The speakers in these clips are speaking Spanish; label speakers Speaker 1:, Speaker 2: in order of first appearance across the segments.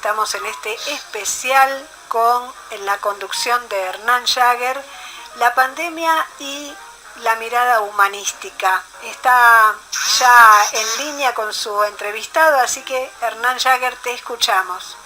Speaker 1: estamos en este especial con la conducción de Hernán Jagger, la pandemia y la mirada humanística. Está ya en línea con su entrevistado, así que Hernán Jagger, te escuchamos.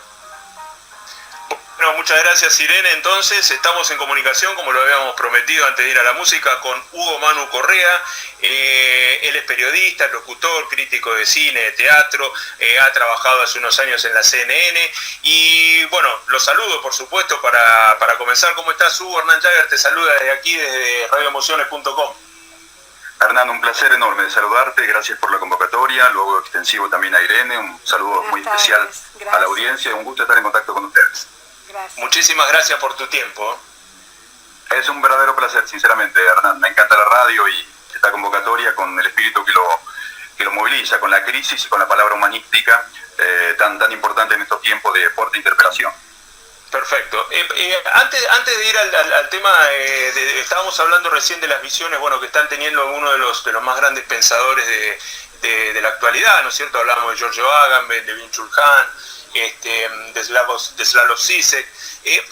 Speaker 2: Bueno, muchas gracias, Irene. Entonces, estamos en comunicación, como lo habíamos prometido antes de ir a la música, con Hugo Manu Correa. Él es periodista, locutor, crítico de cine, de teatro, ha trabajado hace unos años en la CNN. Y bueno, lo saludo, por supuesto, para comenzar. ¿Cómo estás, Hugo? Hernán Jagger te saluda desde aquí, desde radioemociones.com.
Speaker 3: Hernán, un placer enorme de saludarte, gracias por la convocatoria, luego extensivo también a Irene, un saludo muy especial a la audiencia, un gusto estar en contacto con ustedes.
Speaker 1: Gracias.
Speaker 2: Muchísimas gracias por tu tiempo.
Speaker 3: Es un verdadero placer, sinceramente, Hernán. Me encanta la radio y esta convocatoria con el espíritu que lo moviliza, con la crisis y con la palabra humanística tan importante en estos tiempos de fuerte interpelación. Perfecto.
Speaker 2: Antes de ir al tema, estábamos hablando recién de las visiones, bueno, que están teniendo algunos de los más grandes pensadores de la actualidad, ¿no es cierto? Hablamos de Giorgio Agamben, de Byung-Chul Han, de Slavoj Žižek.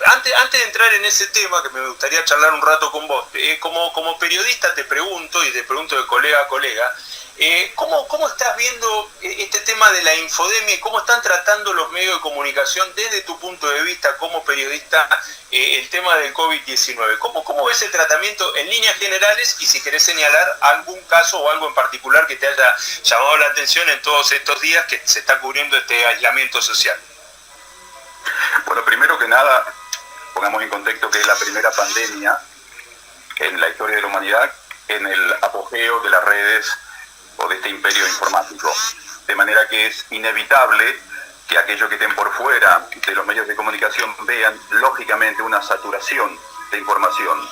Speaker 2: Antes de entrar en ese tema, que me gustaría charlar un rato con vos, como periodista te pregunto, y te pregunto de colega a colega, ¿cómo estás viendo este tema de la infodemia y cómo están tratando los medios de comunicación desde tu punto de vista como periodista el tema del COVID-19? ¿Cómo ves el tratamiento en líneas generales y si querés señalar algún caso o algo en particular que te haya llamado la atención en todos estos días que se está cubriendo este aislamiento social?
Speaker 3: Bueno, primero que nada, pongamos en contexto que es la primera pandemia en la historia de la humanidad en el apogeo de las redes o de este imperio informático. De manera que es inevitable que aquellos que estén por fuera de los medios de comunicación vean lógicamente una saturación de información.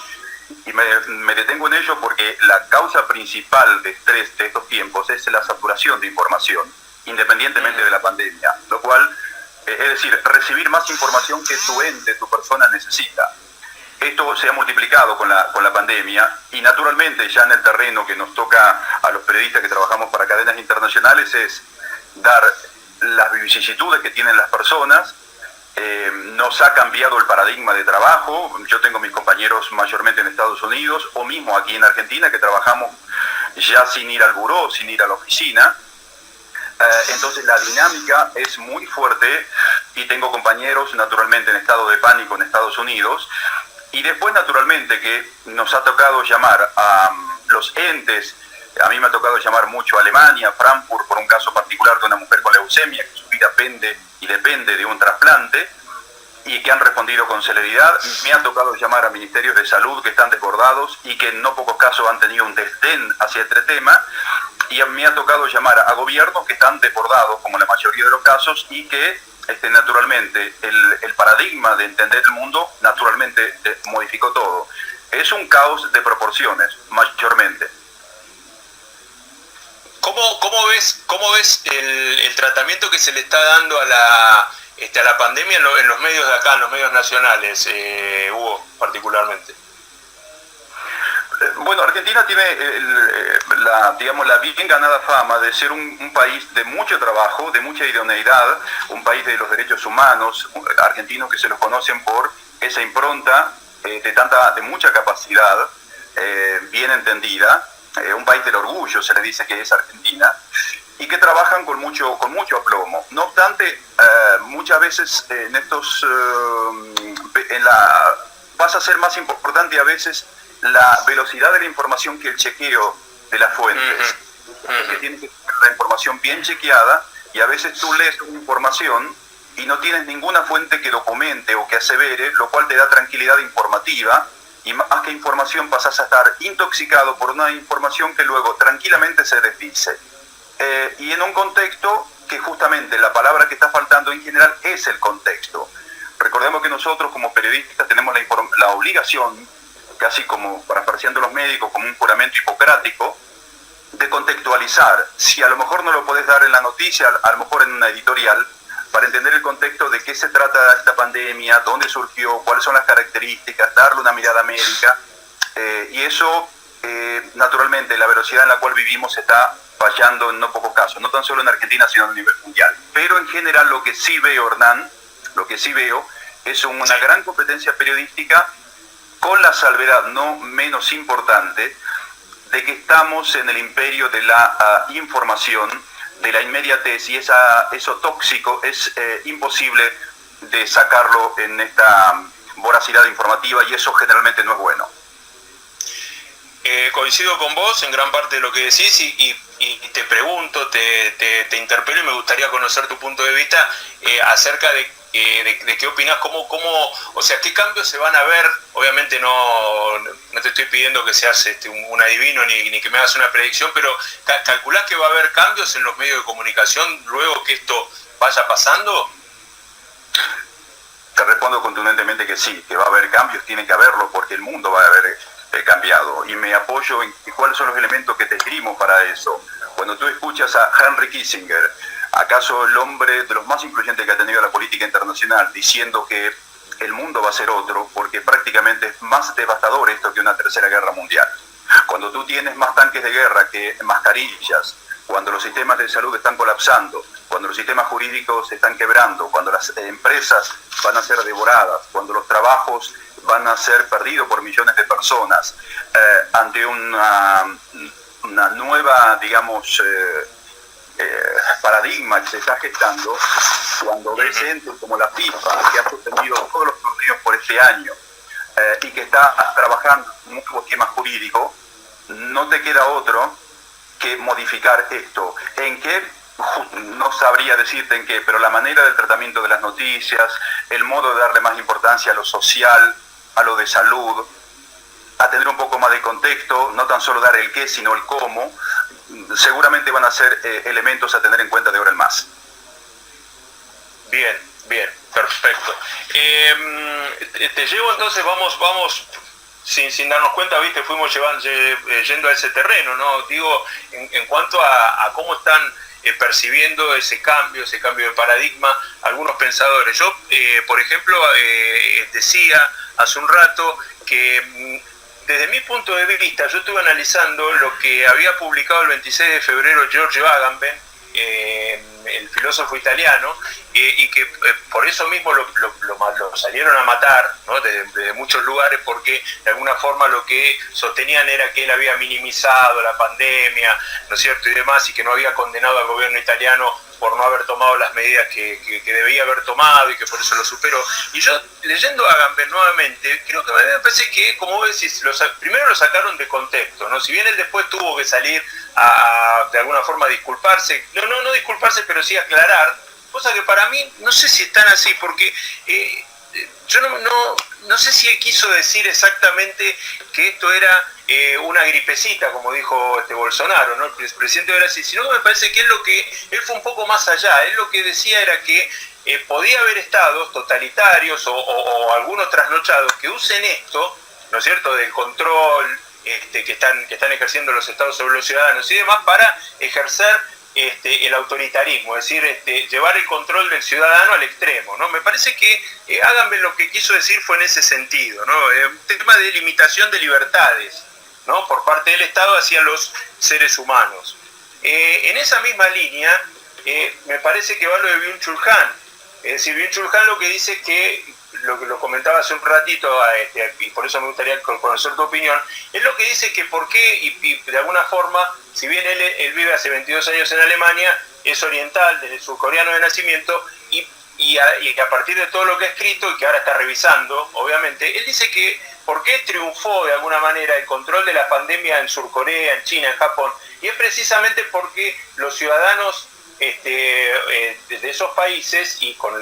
Speaker 3: Y me detengo en ello porque la causa principal de estrés de estos tiempos es la saturación de información, independientemente de la pandemia, lo cual, es decir, recibir más información que tu ente, tu persona necesita. Esto se ha multiplicado con la pandemia y naturalmente ya en el terreno que nos toca a los periodistas que trabajamos para cadenas internacionales es dar las vicisitudes que tienen las personas. Nos ha cambiado el paradigma de trabajo. Yo tengo mis compañeros mayormente en Estados Unidos o mismo aquí en Argentina que trabajamos ya sin ir al buró, sin ir a la oficina. Entonces la dinámica es muy fuerte y tengo compañeros naturalmente en estado de pánico en Estados Unidos. Y después, naturalmente, que nos ha tocado llamar a los entes, a mí me ha tocado llamar mucho a Alemania, Frankfurt, por un caso particular de una mujer con leucemia, que su vida depende de un trasplante, y que han respondido con celeridad. Me ha tocado llamar a ministerios de salud que están desbordados y que en no pocos casos han tenido un desdén hacia este tema, y me ha tocado llamar a gobiernos que están desbordados, como la mayoría de los casos, y que naturalmente el paradigma de entender el mundo naturalmente modificó todo. Es un caos de proporciones, mayormente.
Speaker 2: ¿Cómo ves el tratamiento que se le está dando a la pandemia en los medios de acá, en los medios nacionales, Hugo, particularmente?
Speaker 3: Bueno, Argentina tiene la bien ganada fama de ser un país de mucho trabajo, de mucha idoneidad, un país de los derechos humanos, argentinos que se los conocen por esa impronta de mucha capacidad, bien entendida, un país del orgullo, se le dice que es Argentina, y que trabajan con mucho aplomo. No obstante, muchas veces pasa a ser más importante a veces la velocidad de la información que el chequeo de las fuentes. Que tiene que tener la información bien chequeada y a veces tú lees una información y no tienes ninguna fuente que documente o que asevere, lo cual te da tranquilidad informativa y más que información pasas a estar intoxicado por una información que luego tranquilamente se desdice. Y en un contexto que justamente la palabra que está faltando en general es el contexto. Recordemos que nosotros como periodistas tenemos la obligación, casi como parafraseando los médicos, como un juramento hipocrático, de contextualizar. Si a lo mejor no lo podés dar en la noticia, a lo mejor en una editorial, para entender el contexto de qué se trata esta pandemia, dónde surgió, cuáles son las características, darle una mirada médica, y eso, naturalmente, la velocidad en la cual vivimos está fallando en no pocos casos, no tan solo en Argentina, sino a nivel mundial. Pero en general lo que sí veo, Hernán, Lo que sí veo es una gran competencia periodística, con la salvedad no menos importante de que estamos en el imperio de la información, de la inmediatez, y eso tóxico es imposible de sacarlo en esta voracidad informativa, y eso generalmente no es bueno.
Speaker 2: Coincido con vos en gran parte de lo que decís y te pregunto, te interpelo y me gustaría conocer tu punto de vista acerca de qué opinás, o sea, qué cambios se van a ver. Obviamente no te estoy pidiendo que seas un adivino ni que me hagas una predicción, pero ¿calculás que va a haber cambios en los medios de comunicación luego que esto vaya pasando?
Speaker 3: Te respondo contundentemente que sí, que va a haber cambios, tiene que haberlo, porque el mundo va a haber cambiado, y me apoyo en cuáles son los elementos que te esgrimo para eso. Cuando tú escuchas a Henry Kissinger, acaso el hombre de los más influyentes que ha tenido la política internacional, diciendo que el mundo va a ser otro, porque prácticamente es más devastador esto que una tercera guerra mundial. Cuando tú tienes más tanques de guerra que mascarillas, cuando los sistemas de salud están colapsando, cuando los sistemas jurídicos se están quebrando, cuando las empresas van a ser devoradas, cuando los trabajos van a ser perdidos por millones de personas, ante una nueva, digamos, paradigma que se está gestando, cuando ves entes como la FIFA, que ha sostenido todos los torneos por este año, y que está trabajando en un nuevo esquema jurídico, no te queda otro que modificar esto. ¿En qué? No sabría decirte en qué, pero la manera del tratamiento de las noticias, el modo de darle más importancia a lo social, a lo de salud, a tener un poco más de contexto, no tan solo dar el qué, sino el cómo, seguramente van a ser elementos a tener en cuenta de ahora en más.
Speaker 2: Bien, perfecto. Te llevo entonces, vamos sin darnos cuenta, viste, fuimos yendo a ese terreno, ¿no? Digo, en cuanto a cómo están percibiendo ese cambio de paradigma algunos pensadores. Yo, por ejemplo, decía hace un rato que desde mi punto de vista, yo estuve analizando lo que había publicado el 26 de febrero Giorgio Agamben, el filósofo italiano, y que por eso mismo lo salieron a matar, ¿no? de muchos lugares, porque de alguna forma lo que sostenían era que él había minimizado la pandemia, ¿no es cierto?, y demás, y que no había condenado al gobierno italiano por no haber tomado las medidas que debía haber tomado, y que por eso lo superó. Y yo, leyendo a Agamben nuevamente, creo que me parece que, como vos decís, primero lo sacaron de contexto, ¿no? Si bien él después tuvo que salir de alguna forma disculparse, no disculparse, pero sí aclarar, cosa que para mí no sé si están así, porque yo no sé si él quiso decir exactamente que esto era una gripecita, como dijo Bolsonaro, ¿no?, el presidente de Brasil, sino que me parece que él fue un poco más allá. Él lo que decía era que podía haber estados totalitarios o algunos trasnochados que usen esto, ¿no es cierto?, del control que están ejerciendo los estados sobre los ciudadanos y demás, para ejercer el autoritarismo, es decir, llevar el control del ciudadano al extremo, ¿no? Me parece que Agamben lo que quiso decir fue en ese sentido, ¿no? Un tema de limitación de libertades, ¿no?, por parte del Estado hacia los seres humanos. En esa misma línea, me parece que va lo de Byung-Chul Han. Es decir, Byung-Chul Han lo que dice es que, lo comentaba hace un ratito, y por eso me gustaría conocer tu opinión, es lo que dice que por qué, y de alguna forma, si bien él vive hace 22 años en Alemania, es oriental, surcoreano de nacimiento, y a partir de todo lo que ha escrito, y que ahora está revisando, obviamente, él dice que por qué triunfó de alguna manera el control de la pandemia en Surcorea, en China, en Japón, y es precisamente porque los ciudadanos de esos países, y con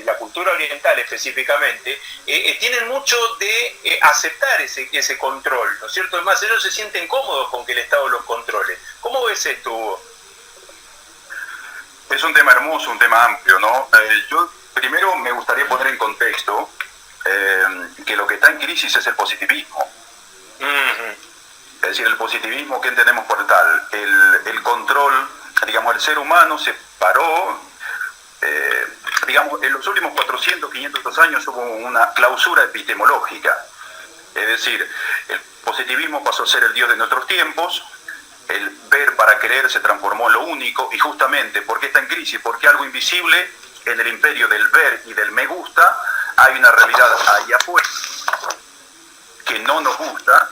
Speaker 2: la cultura oriental específicamente, tienen mucho de aceptar ese control, ¿no es cierto? Además, ellos se sienten cómodos con que el Estado los controle. ¿Cómo ves esto, Hugo?
Speaker 3: Es un tema hermoso, un tema amplio, ¿no? Yo primero me gustaría poner en contexto que lo que está en crisis es el positivismo. Es decir, el positivismo, ¿qué entendemos por tal? El control, digamos, el ser humano se paró, digamos, en los últimos 400, 500 años hubo una clausura epistemológica. Es decir, el positivismo pasó a ser el Dios de nuestros tiempos, el ver para creer se transformó en lo único, y justamente, ¿por qué está en crisis? Porque algo invisible en el imperio del ver y del me gusta, hay una realidad ahí afuera que no nos gusta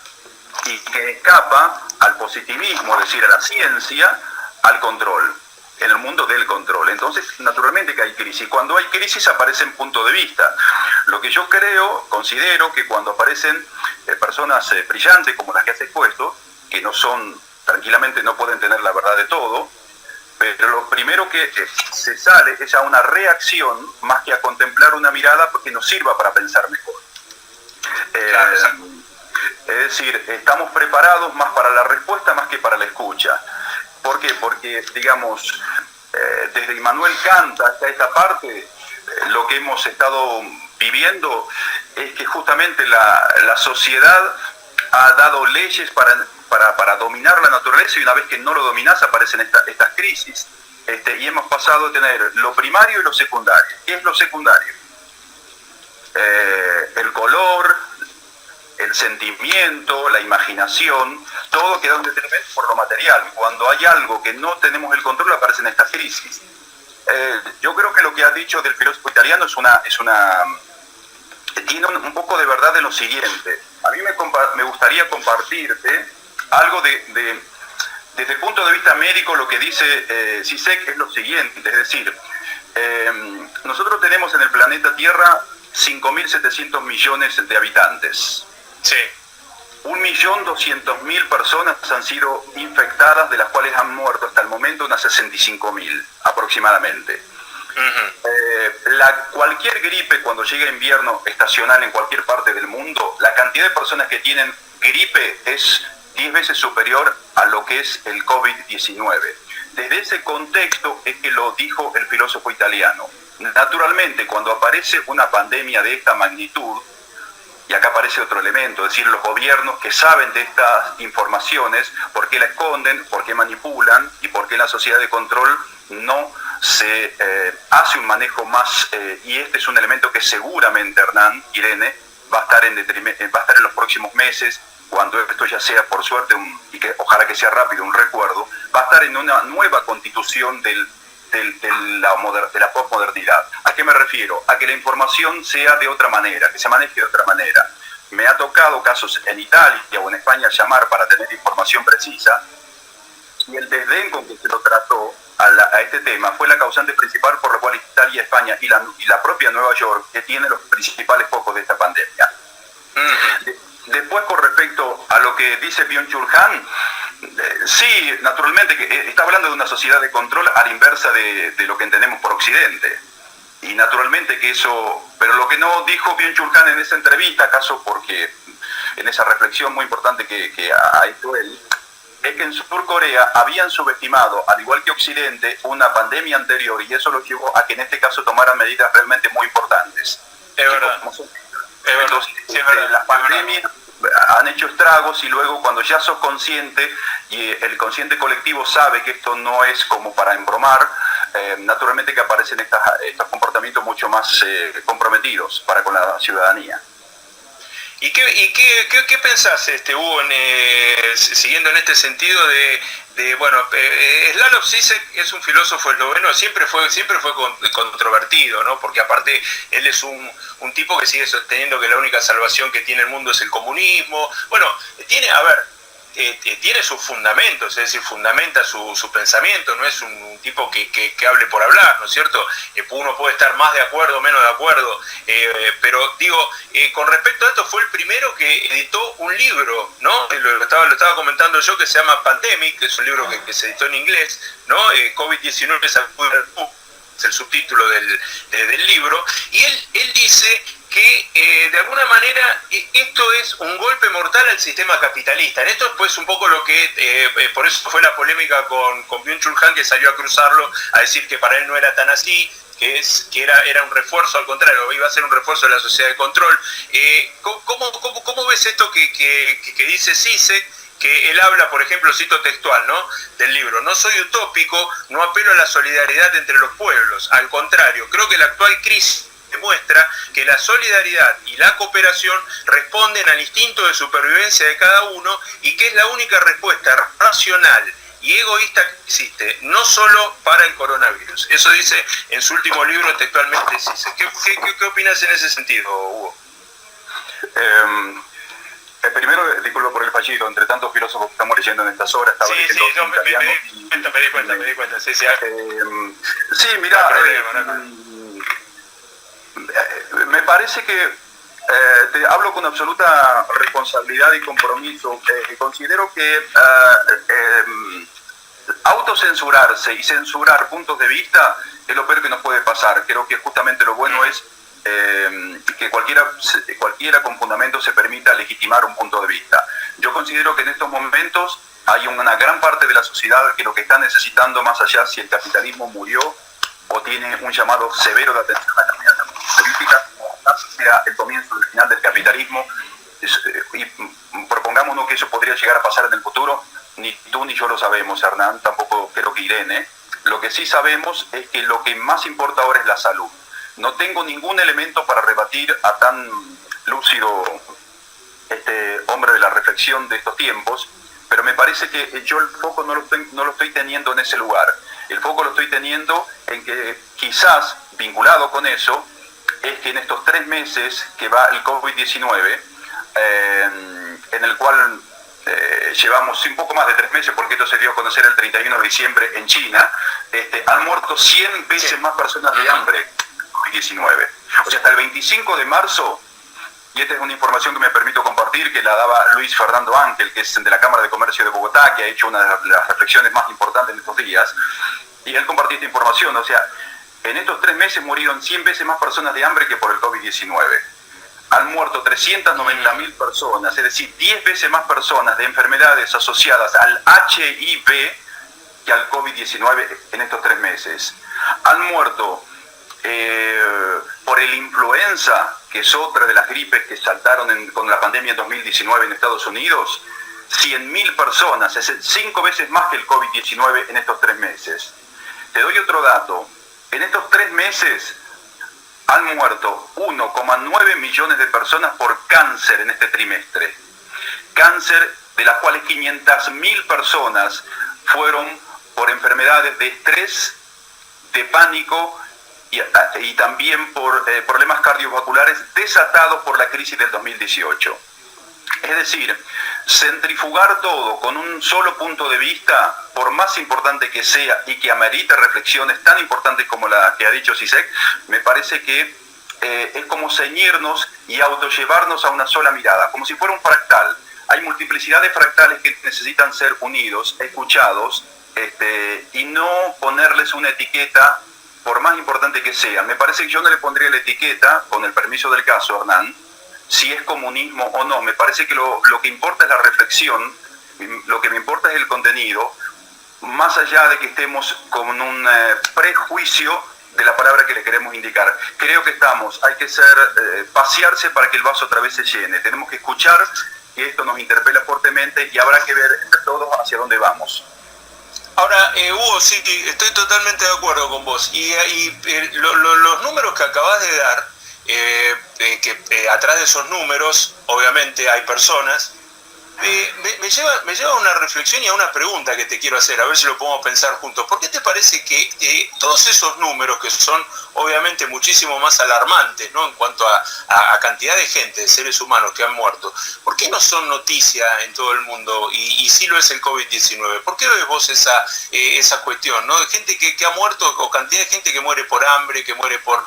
Speaker 3: y que escapa al positivismo, es decir, a la ciencia, al control, en el mundo del control. Entonces, naturalmente que hay crisis. Cuando hay crisis aparecen puntos de vista. Lo que yo considero que cuando aparecen personas brillantes como las que has expuesto, que no son, tranquilamente no pueden tener la verdad de todo, pero lo primero que se sale es a una reacción más que a contemplar una mirada que nos sirva para pensar mejor. Es decir, estamos preparados más para la respuesta más que para la escucha. ¿Por qué? Porque, digamos, desde Immanuel Kant hasta esta parte, lo que hemos estado viviendo es que justamente la sociedad ha dado leyes para dominar la naturaleza, y una vez que no lo dominás aparecen estas crisis. Y hemos pasado a tener lo primario y lo secundario. ¿Qué es lo secundario? El color, el sentimiento, la imaginación, todo queda en detrimento por lo material. Cuando hay algo que no tenemos el control, aparecen estas crisis. Yo creo que lo que has dicho del filósofo italiano tiene un poco de verdad en lo siguiente. A mí me gustaría compartirte algo desde el punto de vista médico. Lo que dice Zizek es lo siguiente, es decir, nosotros tenemos en el planeta Tierra 5.700 millones de habitantes.
Speaker 2: Sí.
Speaker 3: 1.200.000 personas han sido infectadas, de las cuales han muerto hasta el momento unas 65.000 aproximadamente. Cualquier gripe, cuando llega invierno estacional en cualquier parte del mundo, la cantidad de personas que tienen gripe es 10 veces superior a lo que es el COVID-19. Desde ese contexto es que lo dijo el filósofo italiano. Naturalmente, cuando aparece una pandemia de esta magnitud, y acá aparece otro elemento, es decir, los gobiernos que saben de estas informaciones, por qué la esconden, por qué manipulan y por qué la sociedad de control no se hace un manejo más, y este es un elemento que seguramente, Hernán, Irene, va a estar en los próximos meses, cuando esto ya sea, por suerte, y que ojalá que sea rápido, un recuerdo, va a estar en una nueva constitución de la posmodernidad. ¿A qué me refiero? A que la información sea de otra manera, que se maneje de otra manera. Me ha tocado casos en Italia o en España llamar para tener información precisa, y el desdén con que se lo trató a este tema fue la causante principal por la cual Italia, España y la propia Nueva York, que tiene los principales focos de esta pandemia. Después, con respecto a lo que dice Byung-Chul Han, sí, naturalmente que está hablando de una sociedad de control a la inversa de lo que entendemos por Occidente. Y naturalmente que eso, pero lo que no dijo Byung-Chul Han en esa entrevista, acaso porque en esa reflexión muy importante que ha hecho él, es que en Sur Corea habían subestimado, al igual que Occidente, una pandemia anterior, y eso lo llevó a que en este caso tomaran medidas realmente muy importantes.
Speaker 2: Es verdad.
Speaker 3: Entonces, las pandemias han hecho estragos, y luego cuando ya sos consciente y el consciente colectivo sabe que esto no es como para embromar, naturalmente que aparecen estos comportamientos mucho más comprometidos para con la ciudadanía.
Speaker 2: ¿Y qué pensás, Hugo, siguiendo en este sentido Slavoj Žižek es un filósofo esloveno, siempre fue controvertido, ¿no? Porque aparte él es un tipo que sigue sosteniendo que la única salvación que tiene el mundo es el comunismo. Bueno, tiene sus fundamentos, es decir, fundamenta su pensamiento, no es un tipo que hable por hablar, ¿no es cierto? Uno puede estar más de acuerdo o menos de acuerdo, pero digo, con respecto a esto, fue el primero que editó un libro, ¿no? Lo estaba comentando yo, que se llama Pandemic, que es un libro que se editó en inglés, ¿no? COVID-19 es el subtítulo del libro, y él dice que de alguna manera esto es un golpe mortal al sistema capitalista. En esto es pues un poco lo que, por eso fue la polémica con Byung-Chul Han, que salió a cruzarlo, a decir que para él no era tan así, que era un refuerzo, al contrario, iba a ser un refuerzo de la sociedad de control. ¿Cómo ves esto que dice Zizek? Que él habla, por ejemplo, cito textual, ¿no?, del libro: no soy utópico, no apelo a la solidaridad entre los pueblos, al contrario, creo que la actual crisis demuestra que la solidaridad y la cooperación responden al instinto de supervivencia de cada uno, y que es la única respuesta racional y egoísta que existe, no solo para el coronavirus. Eso dice en su último libro textualmente Zizek. ¿Qué opinas en ese sentido, Hugo?
Speaker 3: Primero, disculpo por el fallido, entre tantos filósofos que estamos leyendo en estas horas, estaba leyendo
Speaker 2: me di cuenta, sí.
Speaker 3: Sí, mira, me parece que te hablo con absoluta responsabilidad y compromiso. Considero que autocensurarse y censurar puntos de vista es lo peor que nos puede pasar. Creo que justamente lo bueno es que cualquiera con fundamento se permita legitimar un punto de vista. Yo considero que en estos momentos hay una gran parte de la sociedad que lo que está necesitando, más allá si el capitalismo murió o tiene un llamado severo de atención a las políticas, sea el comienzo del final del capitalismo, y propongámonos que eso podría llegar a pasar en el futuro. Ni tú ni yo lo sabemos, Hernán, tampoco creo que Irene. Lo que sí sabemos es que lo que más importa ahora es la salud. No tengo ningún elemento para rebatir a tan lúcido hombre de la reflexión de estos tiempos, pero me parece que yo el foco no lo estoy teniendo en ese lugar. El foco lo estoy teniendo en que quizás, vinculado con eso, es que en estos 3 meses que va el COVID-19, en el cual llevamos un poco más de 3 meses, porque esto se dio a conocer el 31 de diciembre en China, han muerto 100 veces más personas de hambre COVID-19. O sea, hasta el 25 de marzo, y esta es una información que me permito compartir, que la daba Luis Fernando Ángel, que es de la Cámara de Comercio de Bogotá, que ha hecho una de las reflexiones más importantes en estos días, y él compartió esta información. O sea, en estos 3 meses murieron 100 veces más personas de hambre que por el COVID-19. Han muerto 390.000 personas, es decir, 10 veces más personas de enfermedades asociadas al HIV que al COVID-19 en estos 3 meses. Han muerto por el influenza, que es otra de las gripes que saltaron con la pandemia en 2019 en Estados Unidos, 100.000 personas, es 5 veces más que el COVID-19 en estos 3 meses. Te doy otro dato. En estos 3 meses han muerto 1,9 millones de personas por cáncer en este trimestre. Cáncer de las cuales 500.000 personas fueron por enfermedades de estrés, de pánico y también por problemas cardiovasculares desatados por la crisis del 2018. Es decir, centrifugar todo con un solo punto de vista, por más importante que sea y que amerite reflexiones tan importantes como la que ha dicho Zizek, me parece que es como ceñirnos y autollevarnos a una sola mirada, como si fuera un fractal. Hay multiplicidad de fractales que necesitan ser unidos, escuchados, y no ponerles una etiqueta, por más importante que sea. Me parece que yo no le pondría la etiqueta, con el permiso del caso, Hernán, si es comunismo o no. Me parece que lo que importa es la reflexión, lo que me importa es el contenido, más allá de que estemos con un prejuicio de la palabra que le queremos indicar. Creo que hay que pasearse para que el vaso otra vez se llene. Tenemos que escuchar que esto nos interpela fuertemente y habrá que ver entre todos hacia dónde vamos.
Speaker 2: Ahora, Hugo, sí, estoy totalmente de acuerdo con vos. Y los números que acabas de dar, atrás de esos números, obviamente hay personas, me lleva a una reflexión y a una pregunta que te quiero hacer, a ver si lo podemos pensar juntos. ¿Por qué te parece que todos esos números, que son obviamente muchísimo más alarmantes, ¿no?, en cuanto a cantidad de gente, de seres humanos que han muerto, ¿por qué no son noticia en todo el mundo y sí lo es el COVID-19? ¿Por qué ves vos esa cuestión, ¿no?, de gente que ha muerto, o cantidad de gente que muere por hambre, que muere por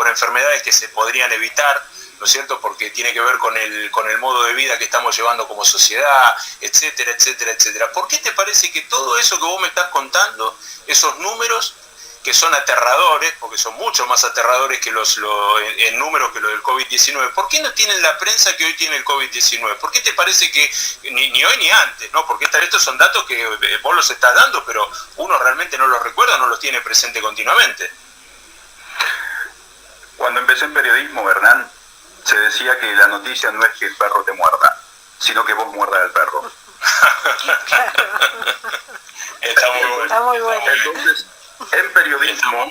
Speaker 2: enfermedades que se podrían evitar, ¿no es cierto?, porque tiene que ver con el modo de vida que estamos llevando como sociedad, etcétera, etcétera, etcétera? ¿Por qué te parece que todo eso que vos me estás contando, esos números que son aterradores, porque son mucho más aterradores que en números que lo del COVID-19, ¿por qué no tienen la prensa que hoy tiene el COVID-19? ¿Por qué te parece que ni hoy ni antes, ¿no? Porque estos son datos que vos los estás dando, pero uno realmente no los recuerda, no los tiene presente continuamente.
Speaker 3: Cuando empecé en periodismo, Hernán, se decía que la noticia no es que el perro te muerda, sino que vos muerdas al perro.
Speaker 2: Está muy bueno.
Speaker 3: Entonces, en periodismo,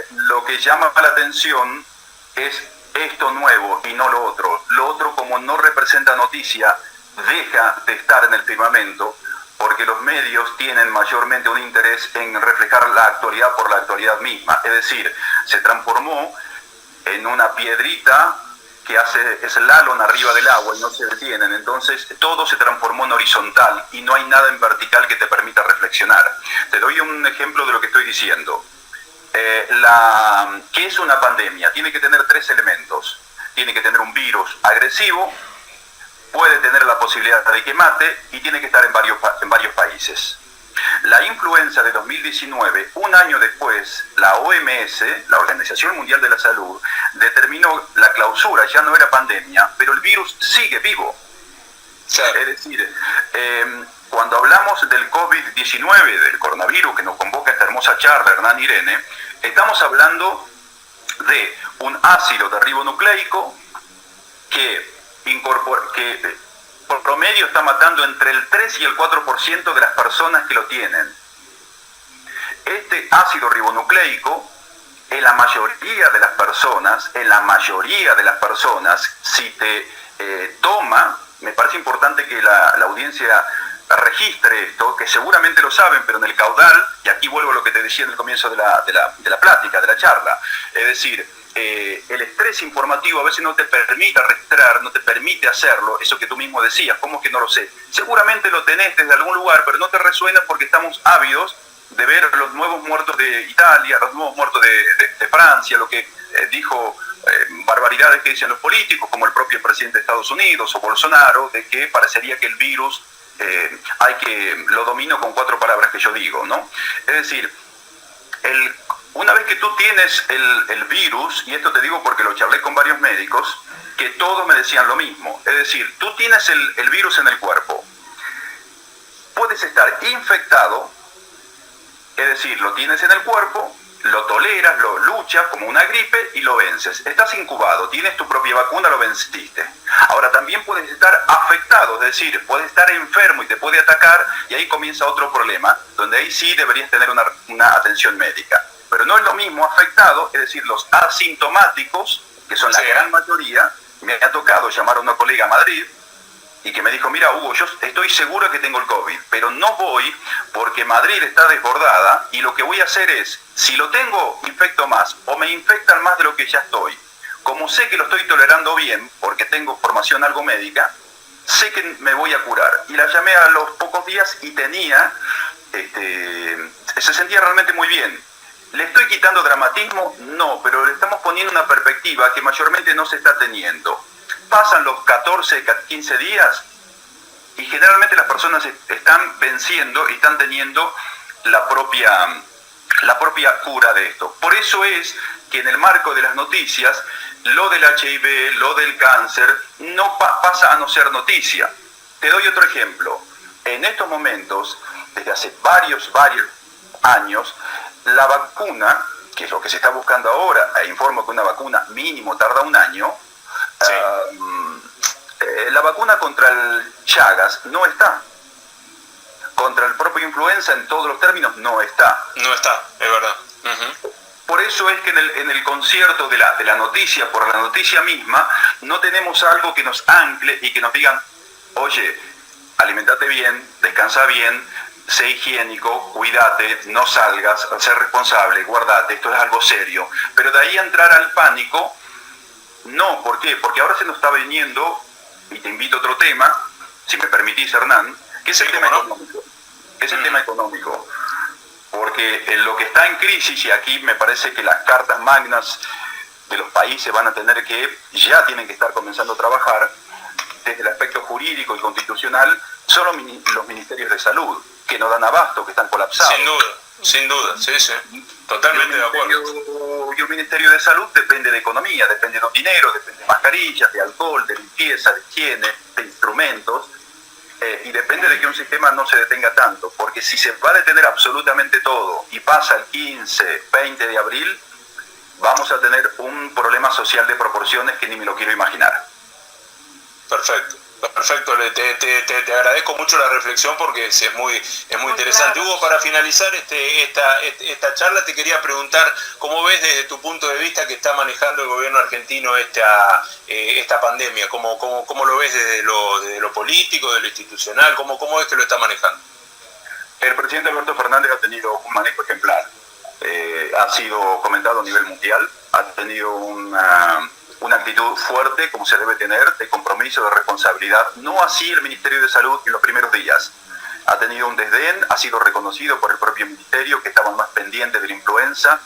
Speaker 3: lo que llama la atención es esto nuevo y no lo otro. Lo otro, como no representa noticia, deja de estar en el firmamento, porque los medios tienen mayormente un interés en reflejar la actualidad por la actualidad misma. Es decir, se transformó en una piedrita que hace slalom arriba del agua y no se detienen. Entonces todo se transformó en horizontal y no hay nada en vertical que te permita reflexionar. Te doy un ejemplo de lo que estoy diciendo. ¿Qué es una pandemia? Tiene que tener 3 elementos. Tiene que tener un virus agresivo, puede tener la posibilidad de que mate y tiene que estar en varios países. La influenza de 2019, un año después, la OMS, la Organización Mundial de la Salud, determinó la clausura, ya no era pandemia, pero el virus sigue vivo. Sí. Es decir, cuando hablamos del COVID-19, del coronavirus que nos convoca a esta hermosa charla, Hernán y Irene, estamos hablando de un ácido de ribonucleico que por promedio está matando entre el 3 y el 4% de las personas que lo tienen. Este ácido ribonucleico, en la mayoría de las personas, si te toma, me parece importante que la audiencia registre esto, que seguramente lo saben, pero en el caudal, y aquí vuelvo a lo que te decía en el comienzo de la plática, de la charla, es decir, el estrés informativo a veces no te permite registrar, no te permite hacerlo, eso que tú mismo decías, ¿cómo es que no lo sé? Seguramente lo tenés desde algún lugar, pero no te resuena porque estamos ávidos de ver los nuevos muertos de Italia, los nuevos muertos de Francia, lo que dijo barbaridades que dicen los políticos, como el propio presidente de Estados Unidos o Bolsonaro, de que parecería que el virus lo domino con 4 palabras que yo digo, ¿no? Es decir, una vez que tú tienes el virus, y esto te digo porque lo charlé con varios médicos, que todos me decían lo mismo, es decir, tú tienes el virus en el cuerpo, puedes estar infectado, es decir, lo tienes en el cuerpo, lo toleras, lo luchas como una gripe y lo vences. Estás incubado, tienes tu propia vacuna, lo venciste. Ahora también puedes estar afectado, es decir, puedes estar enfermo y te puede atacar y ahí comienza otro problema, donde ahí sí deberías tener una atención médica. Pero no es lo mismo afectado, es decir, los asintomáticos, que son la gran mayoría. Me ha tocado llamar a una colega a Madrid y que me dijo, mira Hugo, yo estoy seguro que tengo el COVID, pero no voy porque Madrid está desbordada y lo que voy a hacer es, si lo tengo, infecto más o me infectan más de lo que ya estoy. Como sé que lo estoy tolerando bien, porque tengo formación algo médica, sé que me voy a curar. Y la llamé a los pocos días y se sentía realmente muy bien. ¿Le estoy quitando dramatismo? No, pero le estamos poniendo una perspectiva que mayormente no se está teniendo. Pasan los 14, 15 días y generalmente las personas están venciendo y están teniendo la propia cura de esto. Por eso es que en el marco de las noticias, lo del HIV, lo del cáncer, no pasa a no ser noticia. Te doy otro ejemplo. En estos momentos, desde hace varios años, la vacuna, que es lo que se está buscando ahora, e informo que una vacuna mínimo tarda 1 año, sí. La vacuna contra el Chagas no está. Contra el propio influenza en todos los términos no está.
Speaker 2: No está, es verdad. Uh-huh.
Speaker 3: Por eso es que en el concierto de la noticia, por la noticia misma, no tenemos algo que nos ancle y que nos digan, oye, alimentate bien, descansa bien, sé higiénico, cuídate, no salgas, sé responsable, guardate, esto es algo serio. Pero de ahí a entrar al pánico, no. ¿Por qué? Porque ahora se nos está viniendo, y te invito a otro tema, si me permitís, Hernán, que es el tema económico. Es el tema económico. Porque en lo que está en crisis, y aquí me parece que las cartas magnas de los países ya tienen que estar comenzando a trabajar, desde el aspecto jurídico y constitucional, son los ministerios de salud, que no dan abasto, que están colapsados.
Speaker 2: Sin duda, sí, totalmente de acuerdo.
Speaker 3: Y un ministerio de salud depende de economía, depende de dinero, depende de mascarillas, de alcohol, de limpieza, de higiene, de instrumentos, y depende de que un sistema no se detenga tanto, porque si se va a detener absolutamente todo y pasa el 15, 20 de abril, vamos a tener un problema social de proporciones que ni me lo quiero imaginar.
Speaker 2: Perfecto, te agradezco mucho la reflexión porque es muy interesante. Claro. Hugo, para finalizar esta charla te quería preguntar cómo ves desde tu punto de vista que está manejando el gobierno argentino esta pandemia, cómo lo ves desde lo político, de lo institucional, cómo ves que lo está manejando.
Speaker 3: El presidente Alberto Fernández ha tenido un manejo ejemplar. Ha sido comentado a nivel mundial, ha tenido una actitud fuerte, como se debe tener, de compromiso, de responsabilidad. No así el Ministerio de Salud en los primeros días. Ha tenido un desdén, ha sido reconocido por el propio ministerio, que estaban más pendientes de la influenza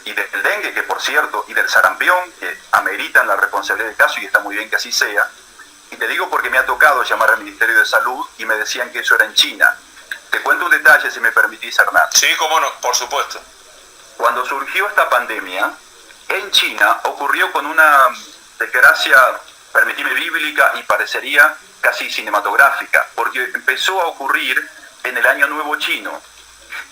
Speaker 3: y del dengue, que por cierto, y del sarampión, que ameritan la responsabilidad del caso, y está muy bien que así sea. Y te digo porque me ha tocado llamar al Ministerio de Salud y me decían que eso era en China. Te cuento un detalle, si me permitís, Hernán.
Speaker 2: Sí, cómo no, por supuesto.
Speaker 3: Cuando surgió esta pandemia, en China ocurrió con una desgracia, permitime, bíblica y parecería casi cinematográfica, porque empezó a ocurrir en el Año Nuevo Chino.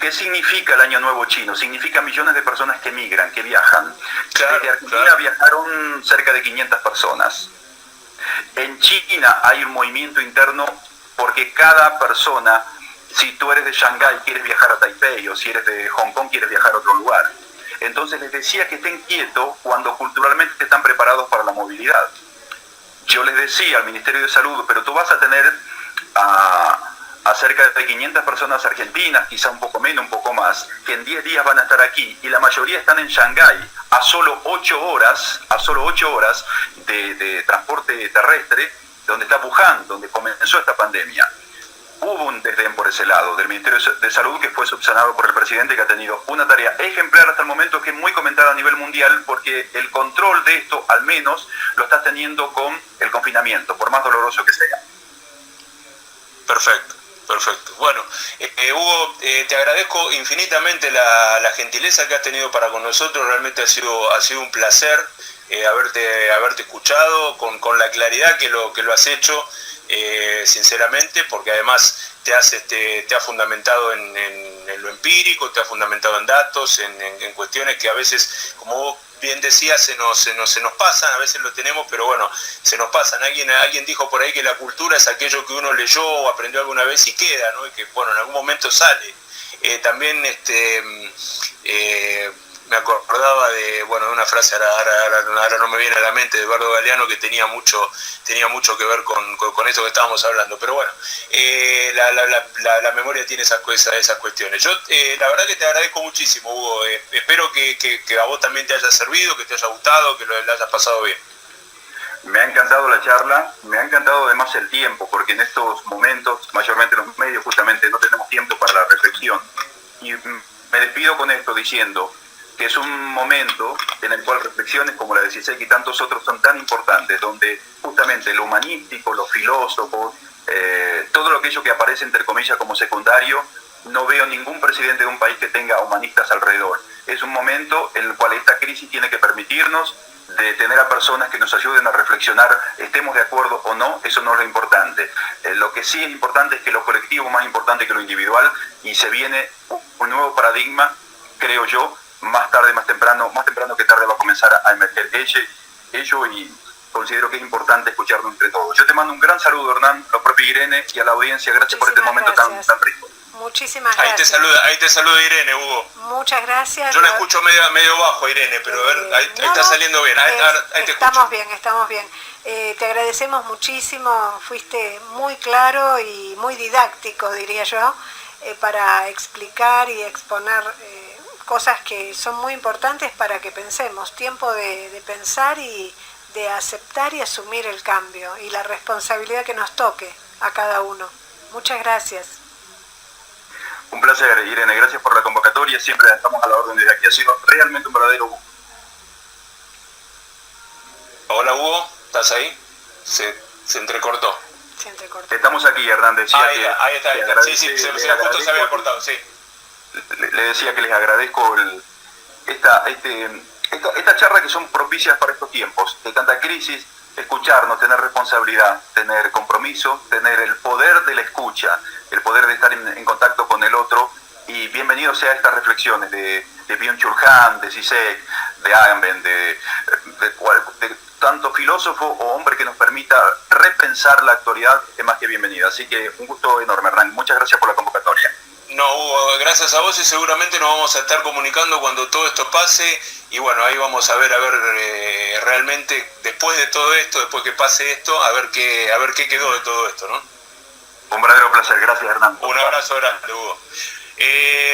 Speaker 3: ¿Qué significa el Año Nuevo Chino? Significa millones de personas que migran, que viajan.
Speaker 2: Claro,
Speaker 3: desde Argentina viajaron cerca de 500 personas. En China hay un movimiento interno porque cada persona, si tú eres de Shanghái quieres viajar a Taipei, o si eres de Hong Kong quieres viajar a otro lugar. Entonces les decía que estén quietos cuando culturalmente están preparados para la movilidad. Yo les decía al Ministerio de Salud, pero tú vas a tener a cerca de 500 personas argentinas, quizá un poco menos, un poco más, que en 10 días van a estar aquí, y la mayoría están en Shanghái, a solo 8 horas de transporte terrestre, donde está Wuhan, donde comenzó esta pandemia. Hubo un desdén por ese lado del Ministerio de Salud, que fue subsanado por el presidente, que ha tenido una tarea ejemplar hasta el momento, que es muy comentada a nivel mundial, porque el control de esto, al menos, lo estás teniendo con el confinamiento, por más doloroso que sea.
Speaker 2: Perfecto. Perfecto. Bueno, Hugo, te agradezco infinitamente la gentileza que has tenido para con nosotros. Realmente ha sido un placer haberte escuchado con la claridad que lo has hecho, sinceramente, porque además te has fundamentado en lo empírico, te has fundamentado en datos, en cuestiones que a veces, como vos bien decía, se nos pasan, a veces lo tenemos, pero bueno, se nos pasan. Alguien dijo por ahí que la cultura es aquello que uno leyó o aprendió alguna vez y queda, ¿no? Y que, bueno, en algún momento sale. También me acordaba de una frase, ahora no me viene a la mente, de Eduardo Galeano, que tenía mucho que ver con eso que estábamos hablando. Pero bueno, la memoria tiene esas cuestiones. Yo la verdad que te agradezco muchísimo, Hugo. Espero que a vos también te haya servido, que te haya gustado, que lo hayas pasado bien.
Speaker 3: Me ha encantado la charla, me ha encantado además el tiempo, porque en estos momentos, mayormente los medios, justamente no tenemos tiempo para la reflexión. Y me despido con esto diciendo que es un momento en el cual reflexiones como la de Zizek y tantos otros son tan importantes, donde justamente lo humanístico, lo filósofo, todo aquello que aparece entre comillas como secundario, no veo ningún presidente de un país que tenga humanistas alrededor. Es un momento en el cual esta crisis tiene que permitirnos de tener a personas que nos ayuden a reflexionar, estemos de acuerdo o no, eso no es lo importante. Lo que sí es importante es que lo colectivo es más importante que lo individual, y se viene un nuevo paradigma, creo yo, más temprano que tarde va a comenzar a emerger ello, y considero que es importante escucharlo entre todos. Yo te mando un gran saludo, Hernán, lo propio Irene, y a la audiencia, gracias por este momento tan rico.
Speaker 1: Muchísimas gracias.
Speaker 2: Ahí te saluda Irene, Hugo.
Speaker 1: Muchas gracias.
Speaker 2: Yo la escucho medio bajo, Irene, pero a ver, ahí está saliendo bien. Ahí te escucho.
Speaker 1: Estamos bien. Te agradecemos muchísimo, fuiste muy claro y muy didáctico, diría yo, para explicar y exponer cosas que son muy importantes para que pensemos. Tiempo de pensar y de aceptar y asumir el cambio y la responsabilidad que nos toque a cada uno. Muchas gracias.
Speaker 3: Un placer, Irene, gracias por la convocatoria, siempre estamos a la orden desde aquí, ha sido realmente un verdadero gusto.
Speaker 2: Hola, Hugo, ¿estás ahí? Se entrecortó.
Speaker 3: Estamos aquí, Hernán, decía
Speaker 2: ahí está. Sí, justo se había cortado, sí.
Speaker 3: Le decía que les agradezco esta charla, que son propicias para estos tiempos de tanta crisis, escucharnos, tener responsabilidad, tener compromiso, tener el poder de la escucha, el poder de estar en contacto con el otro, y bienvenido sea estas reflexiones de Byung-Chul Han, de Zizek, de Agamben, de tanto filósofo o hombre que nos permita repensar la actualidad, es más que bienvenida. Así que un gusto enorme, Hernán. Muchas gracias por la convocatoria.
Speaker 2: No, Hugo, gracias a vos, y seguramente nos vamos a estar comunicando cuando todo esto pase, y bueno, ahí vamos a ver realmente después de todo esto, después que pase esto, a ver qué quedó de todo esto, ¿no?
Speaker 3: Un verdadero placer, gracias Hernán.
Speaker 2: Un abrazo grande, Hugo.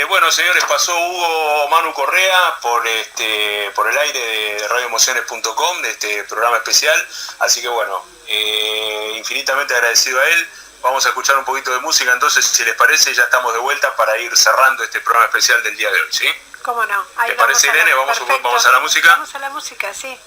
Speaker 2: Bueno, señores, pasó Hugo Manu Correa por el aire de radioemociones.com, de este programa especial, así que bueno, infinitamente agradecido a él. Vamos a escuchar un poquito de música, entonces, si les parece, ya estamos de vuelta para ir cerrando este programa especial del día de hoy, ¿sí?
Speaker 1: ¿Cómo no? Ahí
Speaker 2: ¿Te parece, Irene? Vamos a la música.
Speaker 1: Vamos a la música, sí.